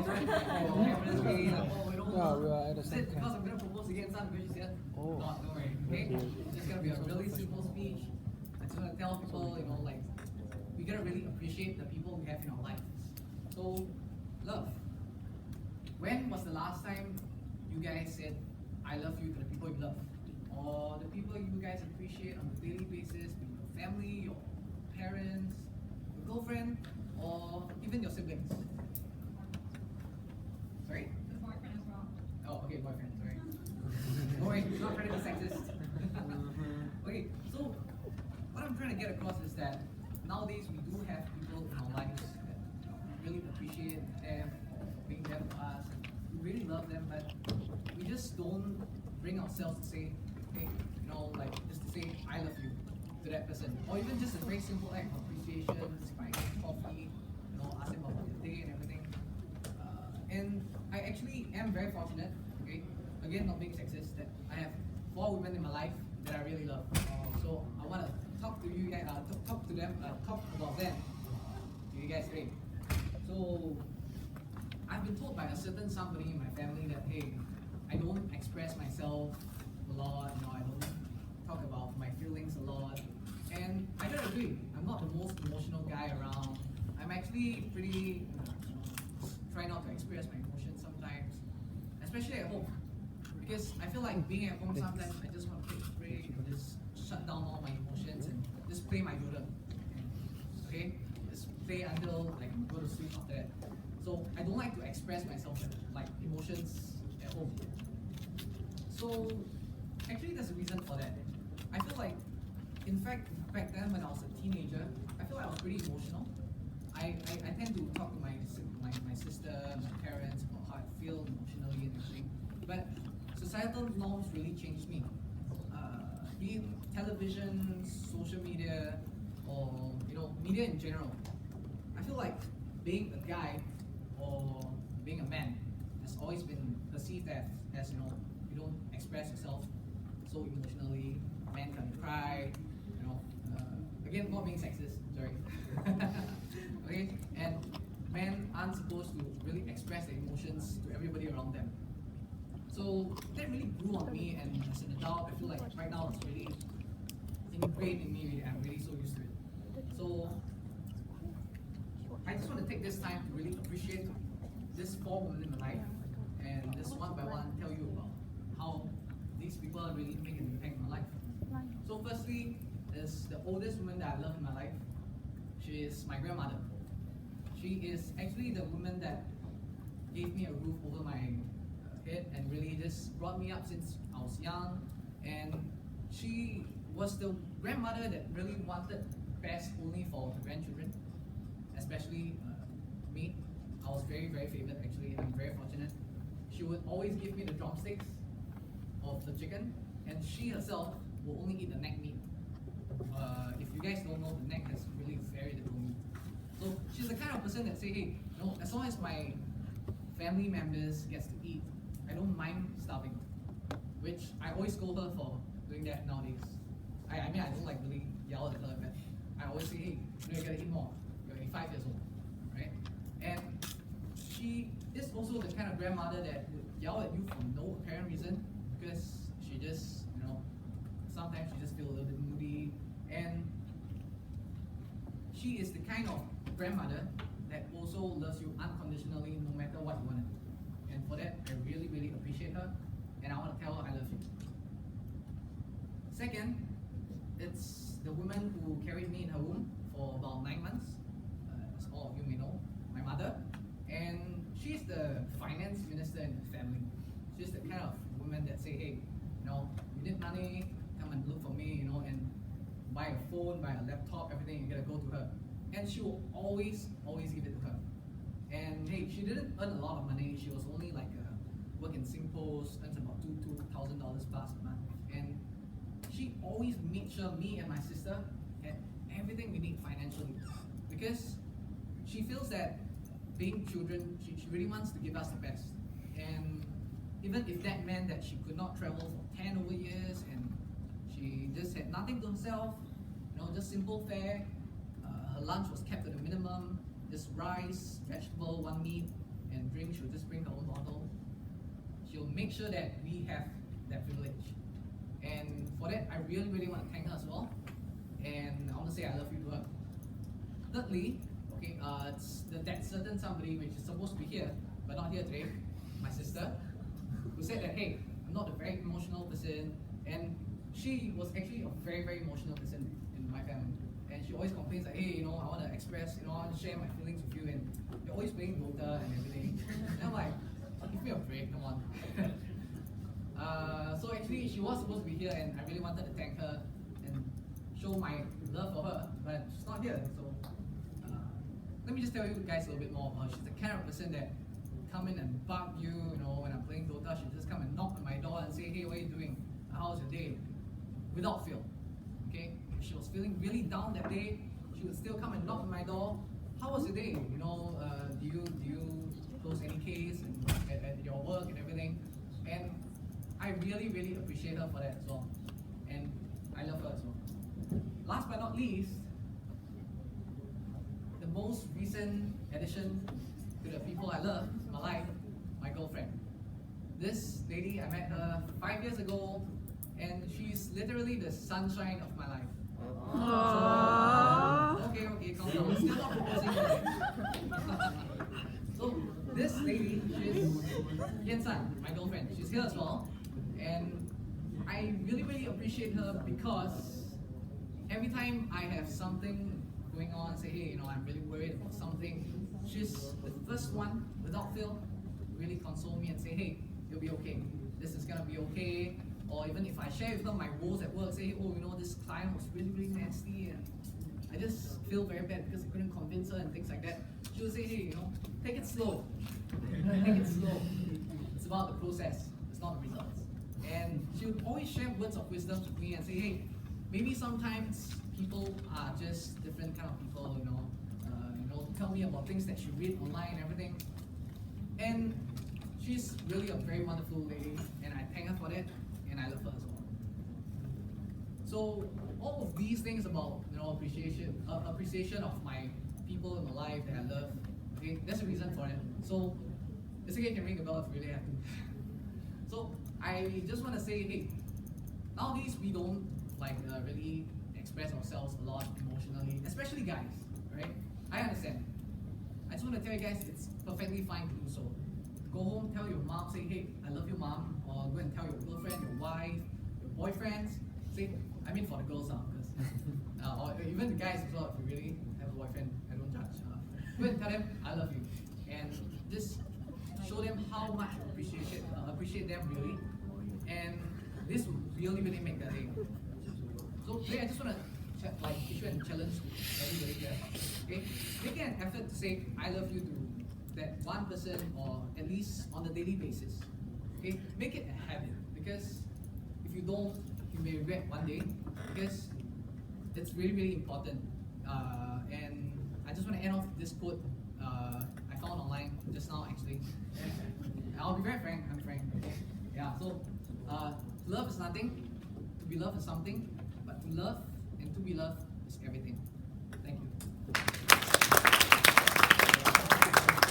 Yeah, we are at the Is same it because time. I'm gonna propose again, son? Because she said, Oh. no, don't worry, okay? It's just gonna be a really simple speech. I just wanna tell people, like, we gotta really appreciate the people we have in our life. So, love. When was the last time you guys said, I love you to the people you love? Or the people you guys appreciate on a daily basis, be it your family, your parents, your girlfriend, or even your siblings? Sorry? The boyfriend as well. Oh, okay, boyfriend, sorry. No worries, we're not trying to be sexist. Okay, so what I'm trying to get across is that nowadays we do have people in our lives that really appreciate them, or being there for us, and we really love them, but we just don't bring ourselves to say, hey, like just to say I love you to that person, or even just a very simple act of appreciation, just buying coffee, ask them about the day and everything. And I actually am very fortunate, okay? Again, not being sexist, that I have 4 women in my life that I really love. So I want to talk to you guys, talk to them, talk about them to you guys today. So I've been told by a certain somebody in my family that, hey, I don't express myself a lot, I don't talk about my feelings a lot. And I don't agree. I'm not the most emotional guy around. I'm actually pretty, try not to express my emotions sometimes, especially at home. Because I feel like being at home sometimes I just want to take a break and just shut down all my emotions and just play my Yoda. Okay? Just play until I can go to sleep after that. So I don't like to express myself like emotions at home. So actually there's a reason for that. I feel like, in fact, back then when I was a teenager, I feel like I was pretty emotional. I tend to talk to my sister, my parents about how I feel emotionally and everything. But societal norms really changed me. Be it television, social media, or media in general. I feel like being a guy or being a man has always been perceived as you don't express yourself so emotionally. Men can cry, again, not being sexist, sorry. Okay, and men aren't supposed to really express their emotions to everybody around them. So that really grew on me, and as an adult, I feel like right now it's really ingrained in me. I'm really so used to it. So I just want to take this time to really appreciate this 4 women in my life, and just one by one tell you about how these people really make an impact in my life. So firstly, is the oldest woman that I love in my life. She is my grandmother. She is actually the woman that gave me a roof over my head and really just brought me up since I was young. And she was the grandmother that really wanted best only for her grandchildren, especially me. I was very, very favored actually, and I'm very fortunate. She would always give me the drumsticks of the chicken, and she herself will only eat the neck meat. If you guys don't know, the neck has really very little meat. So she's the kind of person that say, hey, as long as my family members gets to eat, I don't mind starving. Which I always scold her for doing that nowadays. I mean, I don't like really yell at her, but I always say, hey, you gotta eat more. You're 85 years old, right? And she is also the kind of grandmother that would yell at you for no apparent reason, because she just, sometimes she just feel a little bit moody. And she is the kind of grandmother that also loves you unconditionally no matter what you want to do. And for that, I really, really appreciate her, and I want to tell her I love you. Second, it's the woman who carried me in her womb for about 9 months, as all of you may know, my mother. And she's the finance minister in the family. She's the kind of woman that say, hey, you need money, come and look for me, and buy a phone, buy a laptop, everything, you gotta go to her. And she will always, always give it to her. And hey, she didn't earn a lot of money. She was only like work in SingPost, earns about $2,000 plus a month. And she always made sure me and my sister had everything we need financially. Because she feels that being children, she really wants to give us the best. And even if that meant that she could not travel for 10 over years and she just had nothing to herself, just simple fare, her lunch was kept at a minimum, just rice, vegetable, one meat, and drink, she'll just bring her own bottle. She'll make sure that we have that privilege. And for that, I really, really want to thank her as well. And I want to say I love you to her. Thirdly, okay, that certain somebody which is supposed to be here, but not here today, my sister, who said that, hey, I'm not a very emotional person, and she was actually a very, very emotional person in my family. And she always complains like, hey, I want to express, I want to share my feelings with you, and you're always playing Dota and everything. And I'm like, give me a break, come on. So actually, she was supposed to be here, and I really wanted to thank her and show my love for her, but she's not here. So let me just tell you guys a little bit more about her. She's the kind of person that come in and bug you, when I'm playing Dota, she'll just come and knock on my door and say, hey, what are you doing? How's your day? Without fail. Okay? If she was feeling really down that day, she would still come and knock on my door. How was your day? Do you close any case at your work and everything? And I really, really appreciate her for that as well. And I love her as well. Last but not least, the most recent addition to the people I love in my life, my girlfriend. This lady, I met her 5 years ago, and she's literally the sunshine of my life. So, okay, calm down. I'm still not proposing today. So this lady, she's Yan San, my girlfriend. She's here as well, and I really, really appreciate her because every time I have something going on, say, hey, I'm really worried about something, she's the first one, without fail, to really console me and say, hey, you'll be okay. This is gonna be okay. Or even if I share with her my woes at work, say, oh, this client was really, really nasty, and I just feel very bad because I couldn't convince her and things like that. She'll say, hey, take it slow. Take it slow. It's about the process. It's not the results. And she would always share words of wisdom with me and say, hey, maybe sometimes people are just different kind of people, tell me about things that she read online and everything. And she's really a very wonderful lady, and I thank her for that, and I love her as well. So all of these things about appreciation of my people in my life that I love, okay, there's a reason for it. So it's okay, you can ring the bell if you really have to. So I just want to say, hey, nowadays we don't really express ourselves a lot emotionally, especially guys, right? I understand. I just want to tell you guys, it's perfectly fine to do so. Go home, tell your mom, say, hey, I love you, mom, or go and tell your girlfriend, your wife, your boyfriends. Say, for the girls now, or even the guys as well. If you really have a boyfriend, I don't judge. Go and tell them I love you, and just show them how much you appreciate them really, and this will really, really make their day. So today I just want to issue a challenge to everybody here. Okay, make an effort to say I love you to that one person, or at least on a daily basis. Okay, make it a habit, because if you don't, you may regret one day, because it's really, really important. And I just want to end off with this quote I found online just now actually. I'll be very frank, I'm frank. Okay? Yeah, so love is nothing, to be loved is something, but to love and to be loved is everything. Thank you.